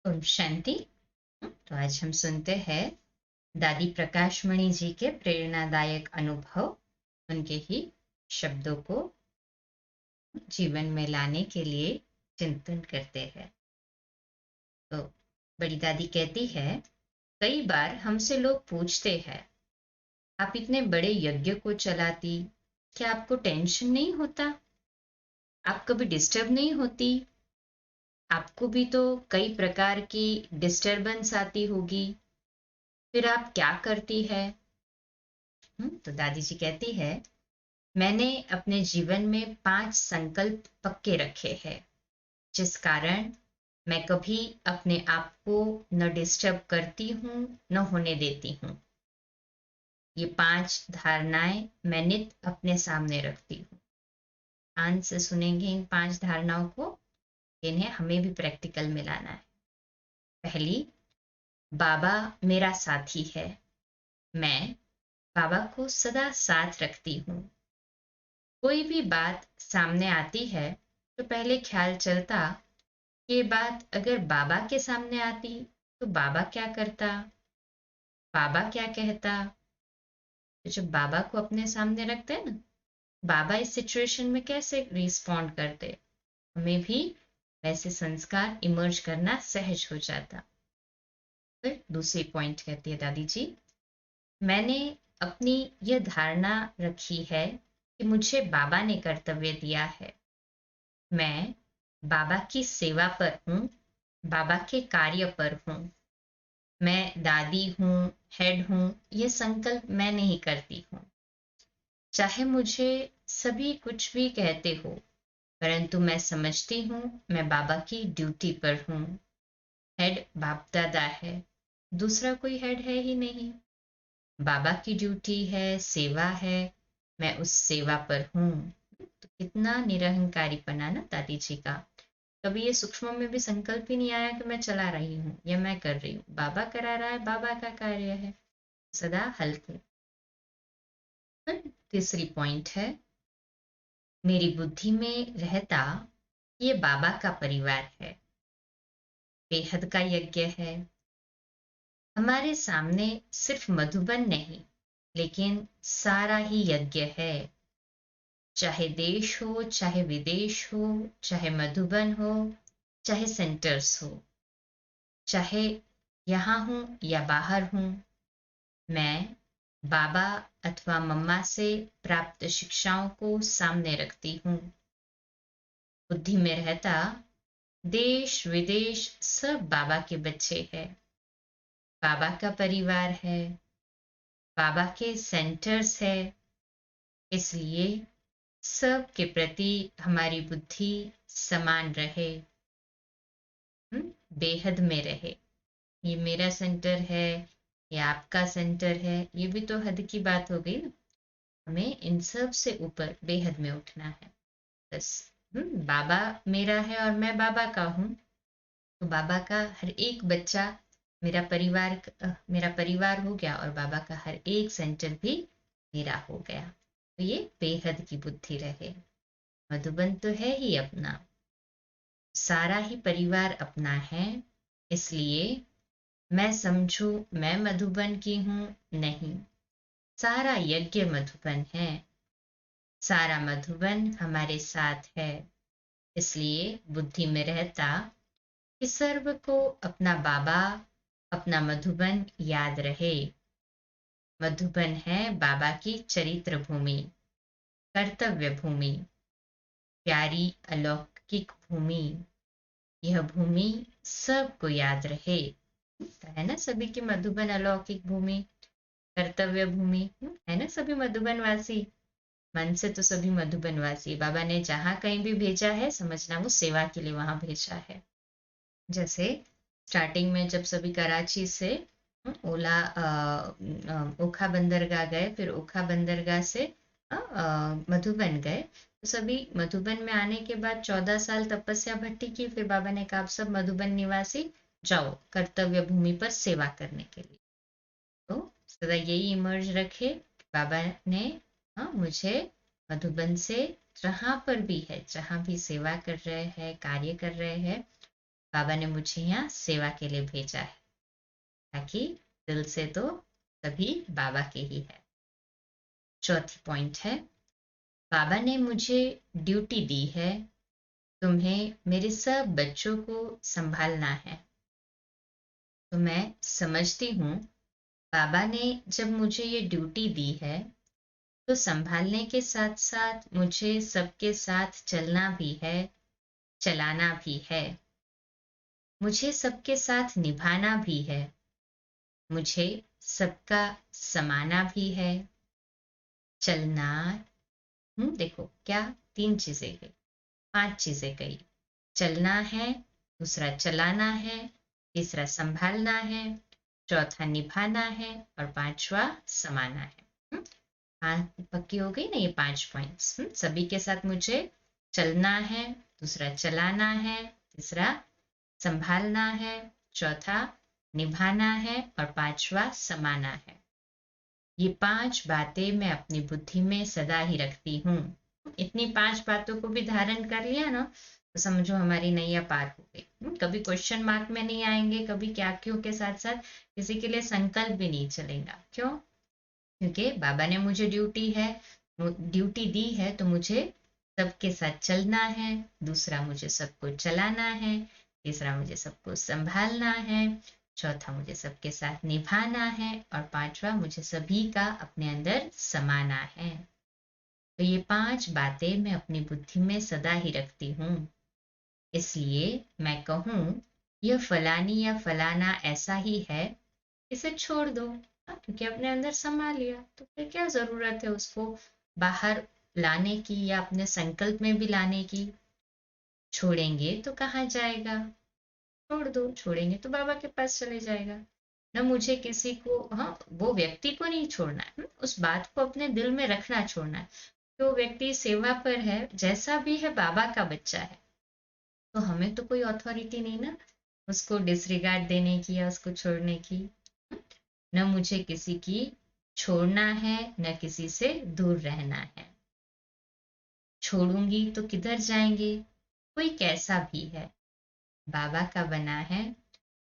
ओम शांति। तो आज हम सुनते हैं दादी प्रकाशमणि जी के प्रेरणादायक अनुभव, उनके ही शब्दों को जीवन में लाने के लिए चिंतन करते हैं। तो बड़ी दादी कहती है, कई बार हमसे लोग पूछते हैं, आप इतने बड़े यज्ञ को चलाती, क्या आपको टेंशन नहीं होता? आप कभी डिस्टर्ब नहीं होती? आपको भी तो कई प्रकार की डिस्टरबेंस आती होगी, फिर आप क्या करती है? तो दादी जी कहती है, मैंने अपने जीवन में 5 संकल्प पक्के रखे हैं, जिस कारण मैं कभी अपने आप को न डिस्टर्ब करती हूँ न होने देती हूँ। ये 5 धारणाएं मैं नित अपने सामने रखती हूँ। ध्यान से सुनेंगे इन 5 धारणाओं को, इन्हें हमें भी प्रैक्टिकल में लाना है। पहली, बाबा मेरा साथी है। मैं बाबा को सदा साथ रखती हूँ। कोई भी बात सामने आती है तो पहले ख्याल चलता, ये बात अगर बाबा के सामने आती तो बाबा क्या करता, बाबा क्या कहता। तो जब बाबा को अपने सामने रखते हैं ना, बाबा इस सिचुएशन में कैसे रिस्पॉन्ड करते, हमें भी वैसे संस्कार इमर्ज करना सहज हो जाता। फिर दूसरी पॉइंट कहती है दादी जी, मैंने अपनी यह धारणा रखी है कि मुझे बाबा ने कर्तव्य दिया है। मैं बाबा की सेवा पर हूँ, बाबा के कार्य पर हूँ। मैं दादी हूँ, हेड हूँ, ये संकल्प मैं नहीं करती हूँ। चाहे मुझे सभी कुछ भी कहते हो, परंतु मैं समझती हूँ मैं बाबा की ड्यूटी पर हूँ। हेड बाप दादा है, दूसरा कोई हेड है ही नहीं। बाबा की ड्यूटी है, सेवा है, मैं उस सेवा पर हूँ। तो कितना निरहंकारीपना ना दादी जी का। कभी ये सूक्ष्म में भी संकल्प ही नहीं आया कि मैं चला रही हूँ या मैं कर रही हूँ, बाबा करा रहा है, बाबा का कार्य है। सदा हल्के। तीसरी पॉइंट है, मेरी बुद्धि में रहता ये बाबा का परिवार है, बेहद का यज्ञ है। हमारे सामने सिर्फ मधुबन नहीं, लेकिन सारा ही यज्ञ है। चाहे देश हो, चाहे विदेश हो, चाहे मधुबन हो, चाहे सेंटर्स हो, चाहे यहाँ हूँ या बाहर हूँ, मैं बाबा अथवा मम्मा से प्राप्त शिक्षाओं को सामने रखती हूँ। बुद्धि में रहता देश विदेश सब बाबा के बच्चे हैं, बाबा का परिवार है, बाबा के सेंटर्स है। इसलिए सब के प्रति हमारी बुद्धि समान रहे, बेहद में रहे। ये मेरा सेंटर है, ये आपका सेंटर है, ये भी तो हद की बात हो गई ना। हमें इन सब से ऊपर बेहद में उठना है। बस बाबा मेरा है और मैं बाबा का हूँ, तो बाबा का हर एक बच्चा मेरा परिवार हो गया, और बाबा का हर एक सेंटर भी मेरा हो गया। तो ये बेहद की बुद्धि रहे। मधुबन तो है ही अपना, सारा ही परिवार अपना है। इसलिए मैं समझू मैं मधुबन की हूँ, नहीं, सारा यज्ञ मधुबन है, सारा मधुबन हमारे साथ है। इसलिए बुद्धि में रहता कि सर्व को अपना बाबा, अपना मधुबन याद रहे। मधुबन है बाबा की चरित्र भूमि, कर्तव्य भूमि, प्यारी अलौकिक भूमि। यह भूमि सबको याद रहे। तो है ना सभी की मधुबन अलौकिक भूमि, कर्तव्य भूमि, है ना सभी मधुबन वासी। मन से तो सभी मधुबन वासी, बाबा ने जहां कहीं भी भेजा है, समझना वो सेवा के लिए वहां भेजा है। जैसे स्टार्टिंग में जब सभी कराची से ओखा बंदरगाह गए, फिर ओखा बंदरगाह से मधुबन गए, तो सभी मधुबन में आने के बाद 14 साल तपस्या भट्टी की। फिर बाबा ने कहा, आप सब मधुबन निवासी जाओ कर्तव्य भूमि पर सेवा करने के लिए। तो सदा यही इमर्ज रखे, बाबा ने मुझे मधुबन से जहां पर भी है, जहां भी सेवा कर रहे हैं, कार्य कर रहे हैं, बाबा ने मुझे यहाँ सेवा के लिए भेजा है, ताकि दिल से तो सभी बाबा के ही है। चौथी पॉइंट है, बाबा ने मुझे ड्यूटी दी है, तुम्हें मेरे सब बच्चों को संभालना है। तो मैं समझती हूँ बाबा ने जब मुझे ये ड्यूटी दी है तो संभालने के साथ साथ मुझे सबके साथ चलना भी है, चलाना भी है। मुझे सबके साथ निभाना भी है, मुझे सबका समाना भी है। चलना, देखो क्या 3 चीजें गई, 5 चीजें गई। चलना है, दूसरा चलाना है, तीसरा संभालना है, चौथा निभाना है और 5वां समाना है। हाँ, पक्की हो गई ना ये 5 पॉइंट्स। सभी के साथ मुझे चलना है, दूसरा चलाना है, तीसरा संभालना है, चौथा निभाना है और 5वां समाना है। ये 5 बातें मैं अपनी बुद्धि में सदा ही रखती हूँ। इतनी 5 बातों को भी धारण कर लिया ना तो समझो हमारी नैया पार हो गई। कभी क्वेश्चन मार्क में नहीं आएंगे, कभी क्या क्यों के साथ साथ किसी के लिए संकल्प भी नहीं चलेगा। क्यों? क्योंकि बाबा ने मुझे ड्यूटी दी है तो मुझे सबके साथ चलना है, दूसरा मुझे सबको चलाना है, तीसरा मुझे सबको संभालना है, चौथा मुझे सबके साथ निभाना है और 5वां मुझे सभी का अपने अंदर समाना है। तो ये 5 बातें मैं अपनी बुद्धि में सदा ही रखती हूँ। इसलिए मैं कहूँ यह फलानी या फलाना ऐसा ही है, इसे छोड़ दो। क्योंकि अपने अंदर समा लिया तो फिर क्या जरूरत है उसको बाहर लाने की या अपने संकल्प में भी लाने की। छोड़ेंगे तो कहाँ जाएगा? छोड़ दो, छोड़ेंगे तो बाबा के पास चले जाएगा ना। मुझे किसी को, हाँ, वो व्यक्ति को नहीं छोड़ना है, उस बात को अपने दिल में रखना छोड़ना है। तो व्यक्ति सेवा पर है, जैसा भी है बाबा का बच्चा है, तो हमें तो कोई अथॉरिटी नहीं ना उसको डिसरिगार्ड देने की या उसको छोड़ने की। न मुझे किसी की छोड़ना है, न किसी से दूर रहना है। छोड़ूंगी तो किधर जाएंगे? कोई कैसा भी है, बाबा का बना है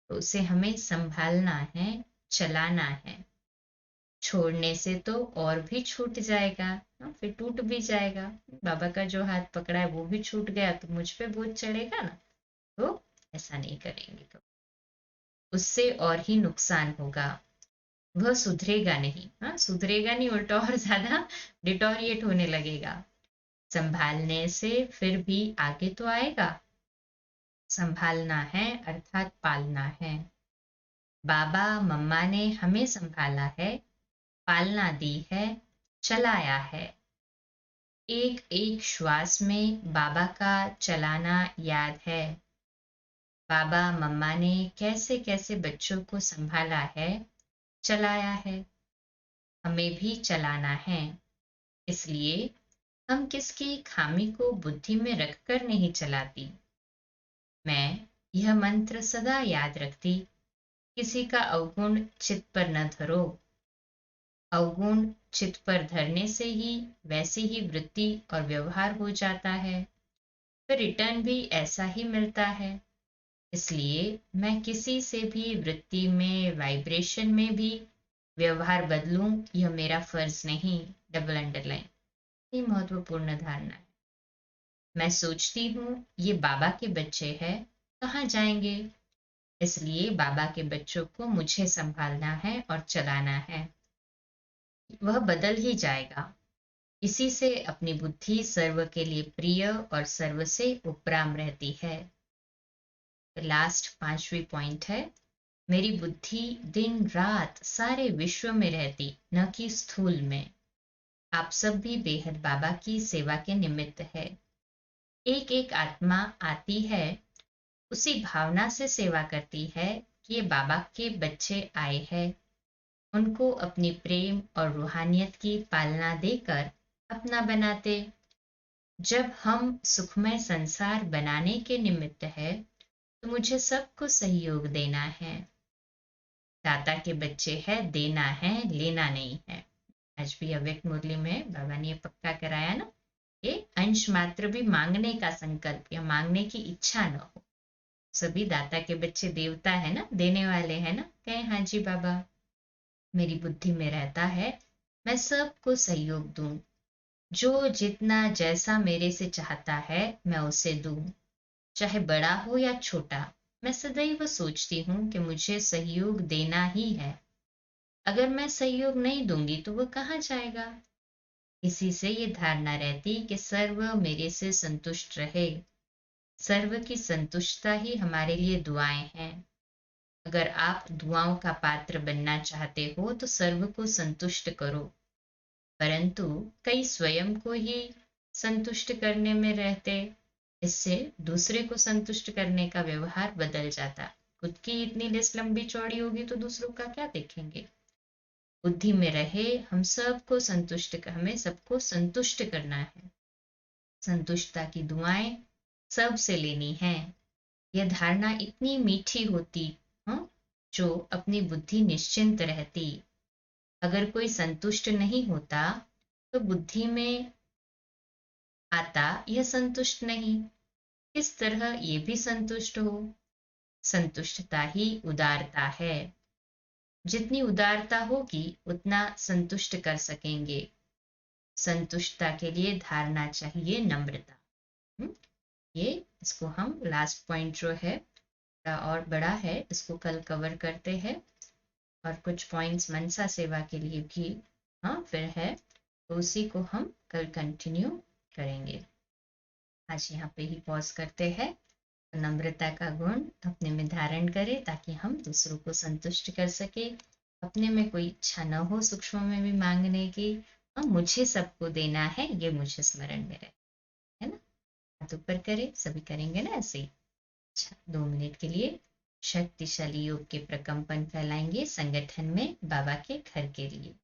तो उसे हमें संभालना है, चलाना है। छोड़ने से तो और भी छूट जाएगा, फिर टूट भी जाएगा। बाबा का जो हाथ पकड़ा है वो भी छूट गया तो मुझ पे बोझ चढ़ेगा ना। तो ऐसा नहीं करेंगे, तो उससे और ही नुकसान होगा। वह सुधरेगा नहीं, हाँ सुधरेगा नहीं, उल्टा और ज्यादा डिटोरिएट होने लगेगा। संभालने से फिर भी आगे तो आएगा। संभालना है अर्थात पालना है। बाबा मम्मा ने हमें संभाला है, पालना दी है, चलाया है। एक एक श्वास में बाबा का चलाना याद है। बाबा मम्मा ने कैसे कैसे बच्चों को संभाला है, चलाया है, हमें भी चलाना है। इसलिए हम किसकी खामी को बुद्धि में रखकर नहीं चलाती। मैं यह मंत्र सदा याद रखती, किसी का अवगुण चित्त पर न धरो। अवगुण चित्त पर धरने से ही वैसी ही वृत्ति और व्यवहार हो जाता है, फिर रिटर्न भी ऐसा ही मिलता है। इसलिए मैं किसी से भी वृत्ति में, वाइब्रेशन में भी व्यवहार बदलूं, यह मेरा फर्ज नहीं। डबल अंडरलाइन, ये महत्वपूर्ण धारणा है। मैं सोचती हूँ ये बाबा के बच्चे हैं, कहाँ जाएंगे? इसलिए बाबा के बच्चों को मुझे संभालना है और चलाना है। वह बदल ही जाएगा। इसी से अपनी बुद्धि सर्व के लिए प्रिय और सर्व से उपराम रहती है। लास्ट 5वीं पॉइंट है, मेरी बुद्धि दिन रात सारे विश्व में रहती, न कि स्थूल में। आप सब भी बेहद बाबा की सेवा के निमित्त है। एक एक आत्मा आती है, उसी भावना से सेवा करती है कि ये बाबा के बच्चे आए हैं। उनको अपनी प्रेम और रूहानियत की पालना देकर अपना बनाते। जब हम सुखमय संसार बनाने के निमित्त है तो मुझे सबको सहयोग देना है। दाता के बच्चे हैं, देना है, लेना नहीं है। आज भी अव्यक्त मुरली में बाबा ने ये पक्का कराया ना, ये अंश मात्र भी मांगने का संकल्प या मांगने की इच्छा न हो। सभी दाता के बच्चे देवता है ना, देने वाले है ना। कहे हाँ जी बाबा, मेरी बुद्धि में रहता है मैं सबको सहयोग दूं, जो जितना जैसा मेरे से चाहता है मैं उसे दूं, चाहे बड़ा हो या छोटा। मैं सदैव सोचती हूँ कि मुझे सहयोग देना ही है। अगर मैं सहयोग नहीं दूंगी तो वो कहाँ जाएगा। इसी से ये धारणा रहती कि सर्व मेरे से संतुष्ट रहे। सर्व की संतुष्टता ही हमारे लिए दुआएं हैं। अगर आप दुआओं का पात्र बनना चाहते हो तो सर्व को संतुष्ट करो, परंतु कई स्वयं को ही संतुष्ट करने में रहते। इससे दूसरे को संतुष्ट करने का व्यवहार बदल जाता। खुद की इतनी लिस्ट लंबी चौड़ी होगी तो दूसरों का क्या देखेंगे। बुद्धि में रहे हमें सबको संतुष्ट करना है। संतुष्टता की दुआएं सबसे लेनी है। यह धारणा इतनी मीठी होती, हाँ, जो अपनी बुद्धि निश्चिंत रहती। अगर कोई संतुष्ट नहीं होता तो बुद्धि में आता यह संतुष्ट नहीं, किस तरह ये भी संतुष्ट हो। संतुष्टता ही उदारता है। जितनी उदारता होगी उतना संतुष्ट कर सकेंगे। संतुष्टता के लिए धारणा चाहिए नम्रता। हम्म, ये इसको हम लास्ट पॉइंट जो है और बड़ा है, इसको कल कवर करते हैं। और कुछ पॉइंट्स मनसा सेवा के लिए भी हाँ फिर है, तो उसी को हम कल कंटिन्यू करेंगे। आज यहाँ पे ही पॉज करते हैं। तो नम्रता का गुण अपने में धारण करें ताकि हम दूसरों को संतुष्ट कर सके। अपने में कोई इच्छा न हो सूक्ष्म में भी मांगने की। मुझे सबको देना है, ये मुझे स्मरण में रहे, है ना। हाथ ऊपर करें, सभी करेंगे ना ऐसे ही। अच्छा, 2 मिनट के लिए शक्तिशाली योग के प्रकंपन फैलाएंगे संगठन में बाबा के घर के लिए।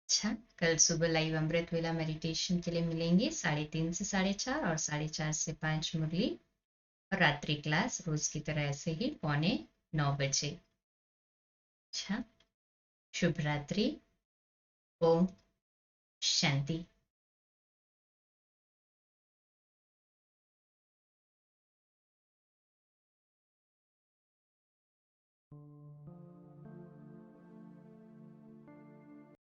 अच्छा, कल सुबह लाइव अमृत वेला मेडिटेशन के लिए मिलेंगे 3:30 से 4:30 और 4:30 से 5 मुरली। और रात्रि क्लास रोज की तरह ऐसे ही 8:45 बजे। अच्छा, शुभ रात्रि। ओम शांति।